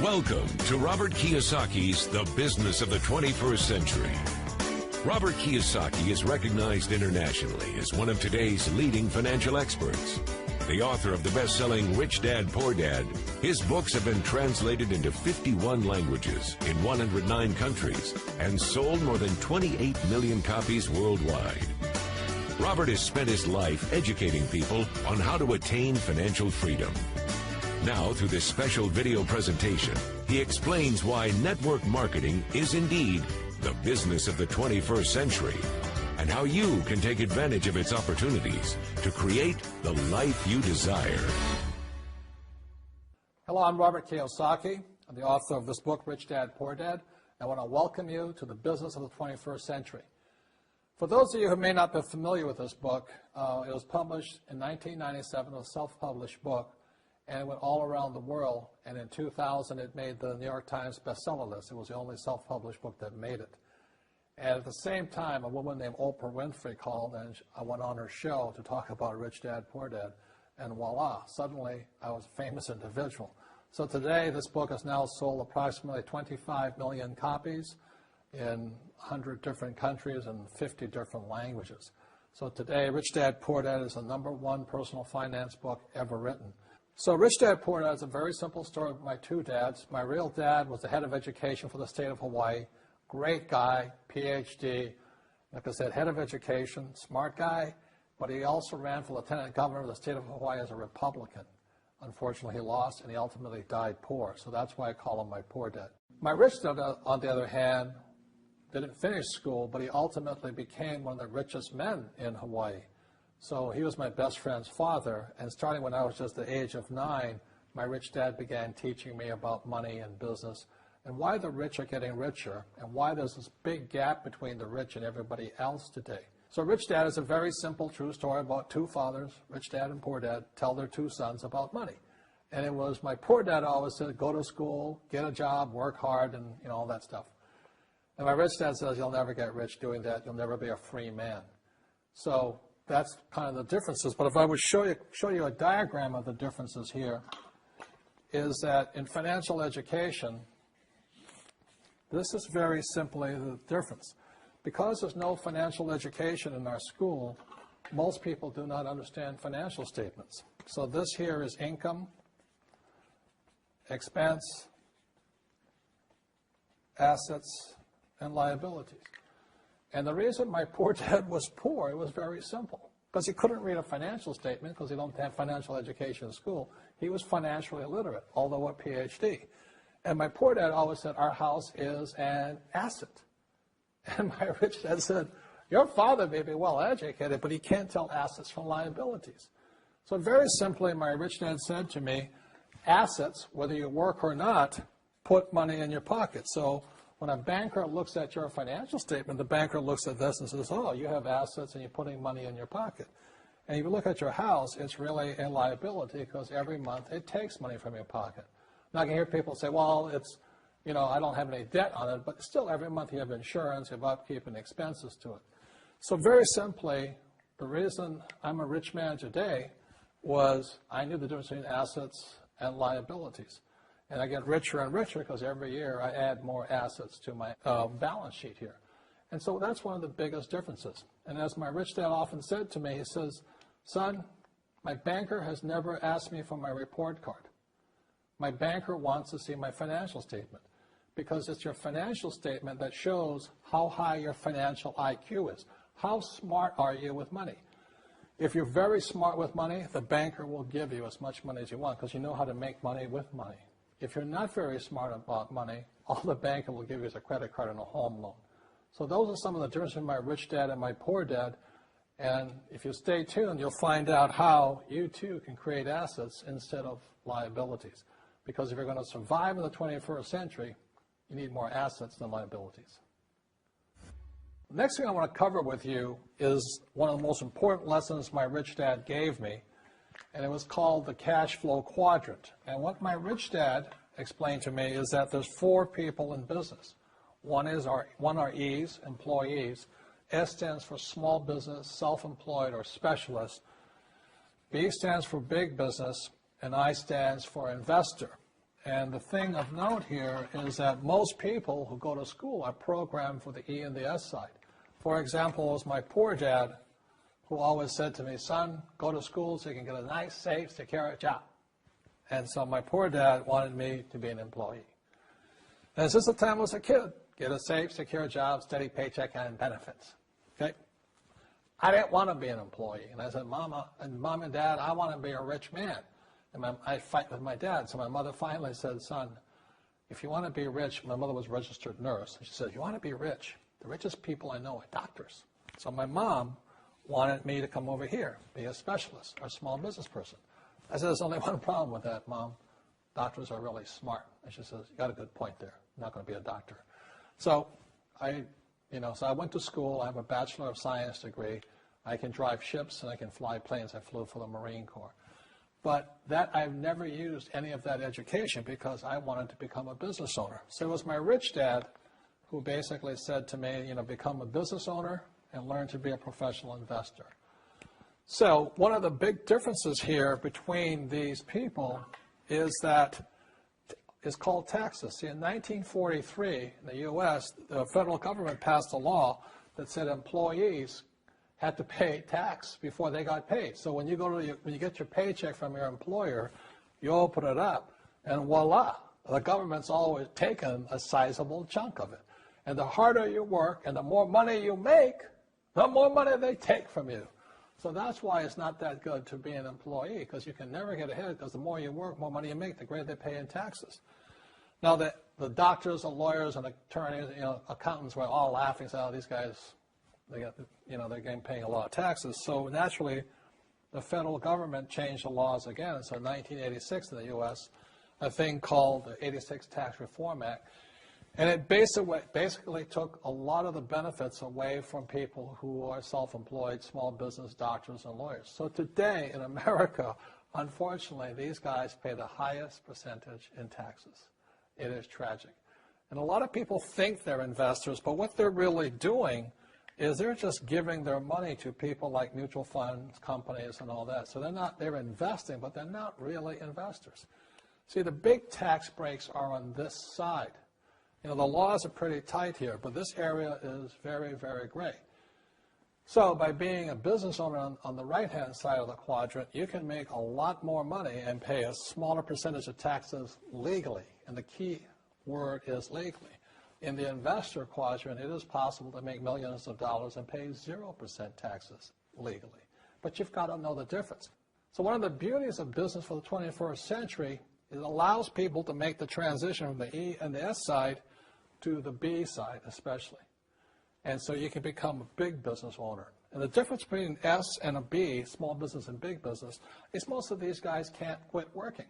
Welcome to Robert Kiyosaki's The Business of the 21st Century. Robert Kiyosaki is recognized internationally as one of today's leading financial experts. The author of the best-selling Rich Dad, Poor Dad, his books have been translated into 51 languages in 109 countries and sold more than 28 million copies worldwide. Robert has spent his life educating people on how to attain financial freedom. Now, through this special video presentation, he explains why network marketing is indeed the business of the 21st century, and how you can take advantage of its opportunities to create the life you desire. Hello, I'm Robert Kiyosaki. I'm the author of this book, Rich Dad, Poor Dad. I want to welcome you to the business of the 21st century. For those of you who may not be familiar with this book, it was published in 1997, a self-published book, and it went all around the world, and in 2000 it made the New York Times bestseller list. It was the only self-published book that made it. And at the same time, a woman named Oprah Winfrey called, and I went on her show to talk about Rich Dad, Poor Dad, and voila, suddenly I was a famous individual. So today this book has now sold approximately 25 million copies in 100 different countries and 50 different languages. So today, Rich Dad, Poor Dad is the #1 personal finance book ever written. So Rich Dad, Poor Dad is a very simple story of my two dads. My real dad was the head of education for the state of Hawaii. Great guy, PhD, like I said, head of education, smart guy, but he also ran for lieutenant governor of the state of Hawaii as a Republican. Unfortunately, he lost, and he ultimately died poor, so that's why I call him my poor dad. My rich dad, on the other hand, didn't finish school, but he ultimately became one of the richest men in Hawaii. So he was my best friend's father, and starting when I was just the age of 9, my rich dad began teaching me about money and business and why the rich are getting richer and why there's this big gap between the rich and everybody else today. So Rich Dad is a very simple, true story about two fathers, Rich Dad and Poor Dad, tell their two sons about money. And it was my poor dad always said, go to school, get a job, work hard, and all that stuff. And my rich dad says, you'll never get rich doing that. You'll never be a free man. So that's kind of the differences. But if I would show you a diagram of the differences here, is that in financial education, this is very simply the difference. Because there's no financial education in our school, most people do not understand financial statements. So this here is income, expense, assets, and liabilities. And the reason my poor dad was poor, it was very simple. Because he couldn't read a financial statement because he don't have financial education in school. He was financially illiterate, although a PhD. And my poor dad always said, our house is an asset. And my rich dad said, your father may be well educated, but he can't tell assets from liabilities. So very simply, my rich dad said to me, assets, whether you work or not, put money in your pocket. So when a banker looks at your financial statement, the banker looks at this and says, oh, you have assets and you're putting money in your pocket. And if you look at your house, it's really a liability because every month it takes money from your pocket. Now I can hear people say, well, it's, I don't have any debt on it, but still every month you have insurance, you have upkeep and expenses to it. So very simply, the reason I'm a rich man today was I knew the difference between assets and liabilities. And I get richer and richer because every year I add more assets to my balance sheet here. And so that's one of the biggest differences. And as my rich dad often said to me, he says, son, my banker has never asked me for my report card. My banker wants to see my financial statement because it's your financial statement that shows how high your financial IQ is. How smart are you with money? If you're very smart with money, the banker will give you as much money as you want because you know how to make money with money. If you're not very smart about money, all the banker will give you is a credit card and a home loan. So those are some of the differences between my rich dad and my poor dad. And if you stay tuned, you'll find out how you too can create assets instead of liabilities. Because if you're going to survive in the 21st century, you need more assets than liabilities. The next thing I want to cover with you is one of the most important lessons my rich dad gave me, and it was called the cash flow quadrant. And what my rich dad explained to me is that there's 4 people in business. One are E's, employees. S stands for small business, self-employed, or specialist. B stands for big business, and I stands for investor. And the thing of note here is that most people who go to school are programmed for the E and the S side. For example, it was my poor dad who always said to me, son, go to school so you can get a nice, safe, secure job. And so my poor dad wanted me to be an employee. And since the time I was a kid, get a safe, secure job, steady paycheck, and benefits. Okay? I didn't want to be an employee. And I said, Mom and Dad, I want to be a rich man. And I fight with my dad. So my mother finally said, son, if you want to be rich, my mother was a registered nurse. And she said, if you want to be rich, the richest people I know are doctors. So my mom wanted me to come over here, be a specialist or a small business person. I said, there's only one problem with that, Mom. Doctors are really smart. And she says, you got a good point there. I'm not going to be a doctor. So I went to school. I have a Bachelor of Science degree. I can drive ships and I can fly planes. I flew for the Marine Corps. But I've never used any of that education because I wanted to become a business owner. So it was my rich dad who basically said to me, become a business owner and learn to be a professional investor. So one of the big differences here between these people is called taxes. See, in 1943, in the U.S., the federal government passed a law that said employees had to pay tax before they got paid. So when you get your paycheck from your employer, you open it up, and voila, the government's always taken a sizable chunk of it. And the harder you work and the more money you make, the more money they take from you. So that's why it's not that good to be an employee, because you can never get ahead, because the more you work, more money you make, the greater they pay in taxes. Now, the doctors and lawyers and attorneys, accountants were all laughing, saying, oh, these guys, they're getting paying a lot of taxes. So naturally, the federal government changed the laws again. So in 1986 in the U.S., a thing called the 86 Tax Reform Act, and it basically took a lot of the benefits away from people who are self-employed, small business, doctors, and lawyers. So today in America, unfortunately, these guys pay the highest percentage in taxes. It is tragic. And a lot of people think they're investors, but what they're really doing is they're just giving their money to people like mutual funds, companies, and all that. So they're investing, but they're not really investors. See, the big tax breaks are on this side. The laws are pretty tight here, but this area is very, very gray. So by being a business owner on the right-hand side of the quadrant, you can make a lot more money and pay a smaller percentage of taxes legally. And the key word is legally. In the investor quadrant, it is possible to make millions of dollars and pay 0% taxes legally. But you've got to know the difference. So one of the beauties of business for the 21st century is it allows people to make the transition from the E and the S side to the B side especially. And so you can become a big business owner. And the difference between an S and a B, small business and big business, is most of these guys can't quit working.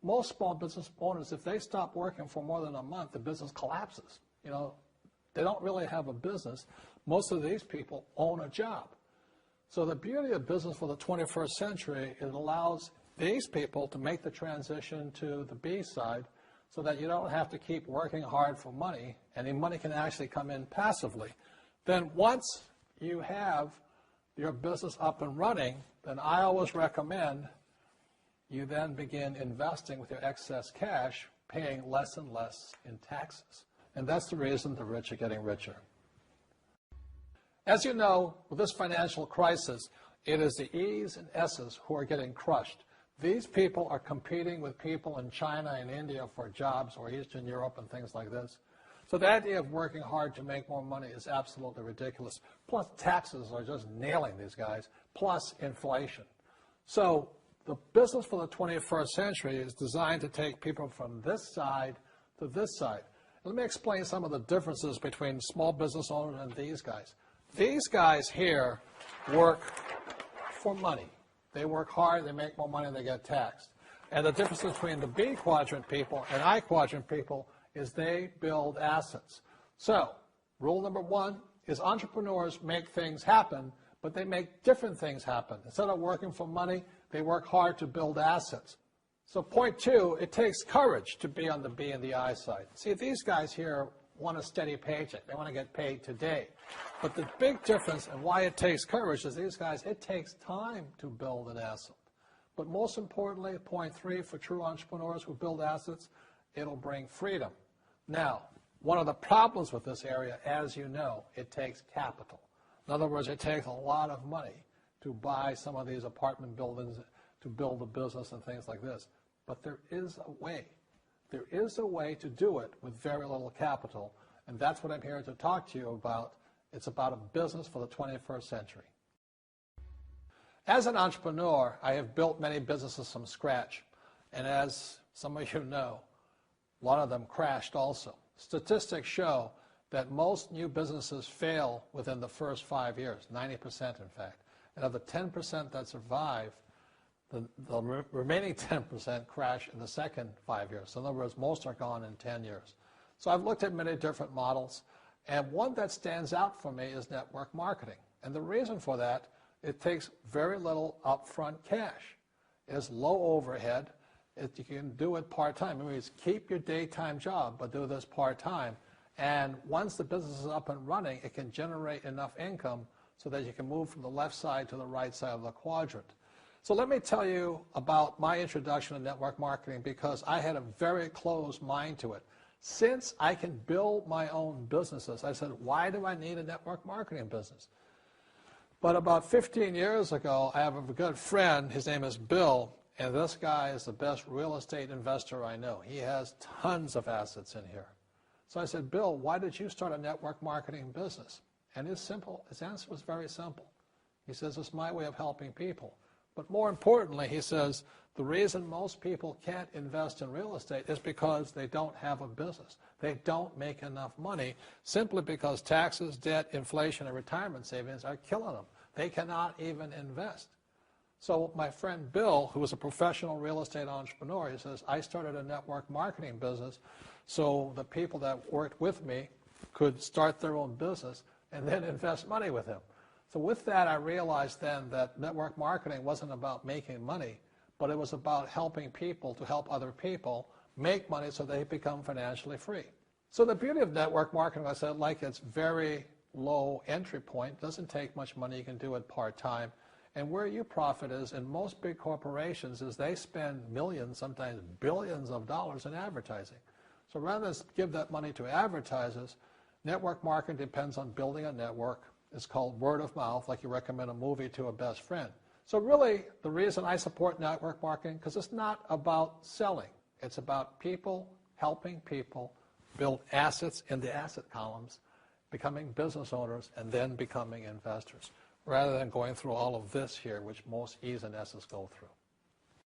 Most small business owners, if they stop working for more than a month, the business collapses. They don't really have a business. Most of these people own a job. So the beauty of business for the 21st century, it allows these people to make the transition to the B side so that you don't have to keep working hard for money, and the money can actually come in passively. Then once you have your business up and running, then I always recommend you then begin investing with your excess cash, paying less and less in taxes. And that's the reason the rich are getting richer. As you know, with this financial crisis, it is the E's and S's who are getting crushed. These people are competing with people in China and India for jobs, or Eastern Europe and things like this. So the idea of working hard to make more money is absolutely ridiculous. Plus taxes are just nailing these guys, plus inflation. So the business for the 21st century is designed to take people from this side to this side. Let me explain some of the differences between small business owners and these guys. These guys here work for money. They work hard, they make more money, they get taxed. And the difference between the B quadrant people and I quadrant people is they build assets. So, rule number one is entrepreneurs make things happen, but they make different things happen. Instead of working for money, they work hard to build assets. So point two, it takes courage to be on the B and the I side. See, these guys here want a steady paycheck. They want to get paid today. But the big difference and why it takes courage is these guys, it takes time to build an asset. But most importantly, point 3, for true entrepreneurs who build assets, it'll bring freedom. Now, one of the problems with this area, as you know, it takes capital. In other words, it takes a lot of money to buy some of these apartment buildings, to build a business and things like this. But there is a way. There is a way to do it with very little capital, and that's what I'm here to talk to you about. It's about a business for the 21st century. As an entrepreneur, I have built many businesses from scratch, and as some of you know, a lot of them crashed also. Statistics show that most new businesses fail within the first 5 years, 90% in fact. And of the 10% that survive, the remaining 10% crash in the second 5 years. So in other words, most are gone in 10 years. So I've looked at many different models, and one that stands out for me is network marketing. And the reason for that, it takes very little upfront cash. It is low overhead. You can do it part-time. It means keep your daytime job, but do this part-time. And once the business is up and running, it can generate enough income so that you can move from the left side to the right side of the quadrant. So let me tell you about my introduction to network marketing, because I had a very closed mind to it. Since I can build my own businesses, I said, why do I need a network marketing business? But about 15 years ago, I have a good friend, his name is Bill, and this guy is the best real estate investor I know. He has tons of assets in here. So I said, Bill, why did you start a network marketing business? And his answer was very simple. He says, it's my way of helping people. But more importantly, he says, the reason most people can't invest in real estate is because they don't have a business. They don't make enough money simply because taxes, debt, inflation, and retirement savings are killing them. They cannot even invest. So my friend Bill, who is a professional real estate entrepreneur, he says, I started a network marketing business so the people that worked with me could start their own business and then invest money with him. So with that, I realized then that network marketing wasn't about making money, but it was about helping people to help other people make money so they become financially free. So the beauty of network marketing, I said, like it's very low entry point, doesn't take much money, you can do it part-time. And where you profit is in most big corporations is they spend millions, sometimes billions of dollars in advertising. So rather than give that money to advertisers, network marketing depends on building a network. It's called word of mouth, like you recommend a movie to a best friend. So really, the reason I support network marketing, because it's not about selling. It's about people helping people build assets in the asset columns, becoming business owners, and then becoming investors, rather than going through all of this here, which most E's and S's go through.